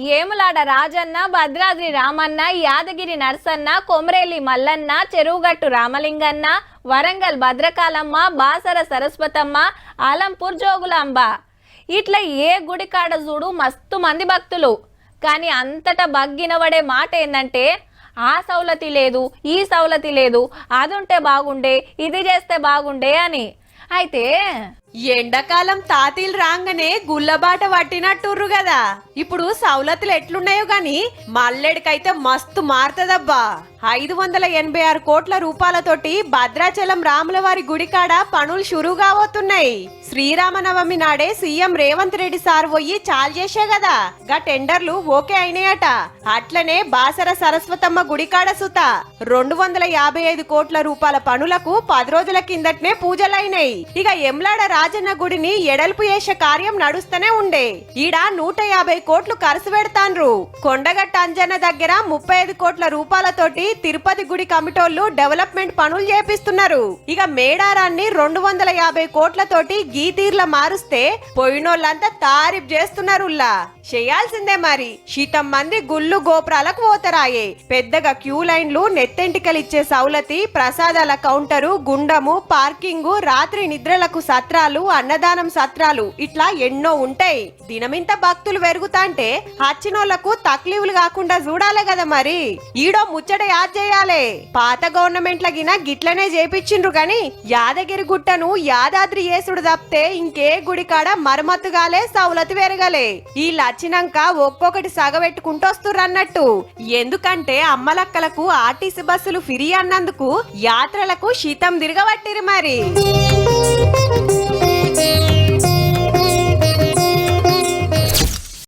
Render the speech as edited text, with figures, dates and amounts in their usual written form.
ఏములాడ రాజన్న, భద్రాద్రి రామన్న, యాదగిరి నర్సన్న, కొమరేలి మల్లన్న, చెరువుగట్టు రామలింగన్న, వరంగల్ భద్రకాలమ్మ, బాసర సరస్వతమ్మ, ఆలంపూర్ జోగులాంబ ఇట్లా ఏ గుడి కాడ చూడు మస్తు మంది భక్తులు. కానీ అంతటా బగ్గినవడే మాట ఏందంటే ఆ సౌలతి లేదు, ఈ సౌలతి లేదు, అదుంటే బాగుండే, ఇది చేస్తే బాగుండే అని. అయితే ఎండాకాలం తాతీలు రాగానే గుల్లబాట పట్టినట్టుర్రు కదా. ఇప్పుడు సౌలతులు ఎట్లున్నాయో గాని మల్లెడికైతే మస్తు మారుతదబ్బా. 586 కోట్ల రూపాయలతోటి భద్రాచలం రాములవారి గుడికాడ పనులు షురు కాబోతున్నాయి. శ్రీరామనవమి నాడే సీఎం రేవంత్ రెడ్డి సార్ పోయి చాలు చేసే కదా గా టెండర్లు ఓకే అయినాయట. అట్లనే బాసర సరస్వతమ్మ గుడికాడ సుత 255 కోట్ల రూపాయల పనులకు 10 రోజుల కిందటనే పూజలైనాయి. ఇక ఎమ్లాడ రాజన్న గుడిని ఎడల్పు చేసే కార్యం నడుస్తూనే ఉండే. ఈడ 150 కోట్లు ఖర్చు పెడతాన్రు. కొండగట్ట అంజన్న దగ్గర 35 కోట్ల రూపాయలతోటి తిరుపతి గుడి కమిటోళ్లు డెవలప్మెంట్ పనులు చేపిస్తున్నారు. ఇక మేడారాన్ని 250 కోట్లతోటి గీతీర్ల మారుస్తే పోయినోళ్ళంతా తారీఫ్ చేస్తున్నారుల్లా. చేయాల్సిందే మరి. శీతం మంది గుళ్ళు గోపురాలకు పోతరాయే. పెద్దగా క్యూ లైన్లు, నెత్తెంటికలిచ్చే సౌలతి, ప్రసాదాల కౌంటరు, గుండము, పార్కింగు, రాత్రి నిద్రలకు సత్రాలు, అన్నదానం సత్రాలు ఇట్లా ఎన్నో ఉంటాయి. దినమింత భక్తులు పెరుగుతాంటే హచ్చినోళ్లకు తక్లీవులు కాకుండా చూడాలే కదా మరి. ఈడో ముచ్చట యాద్ చేయాలే. పాత గవర్నమెంట్ల గిన గిట్లనే చేపించిండ్రు గాని యాదగిరి గుట్టను యాదాద్రి యేసుడు తప్పితే ఇంకే గుడికాడ మరమతుగాలే, సౌలతి పెరగలే. ఈ వచ్చినాక ఒక్కొక్కటి సగబెట్టుకుంటొస్తుర్రు అన్నట్టు. ఎందుకంటే అమ్మలక్కలకు ఆర్టీసీ బస్సులు ఫ్రీ అన్నందుకు యాత్రలకు శీతం తిరగబట్టిరు మరి.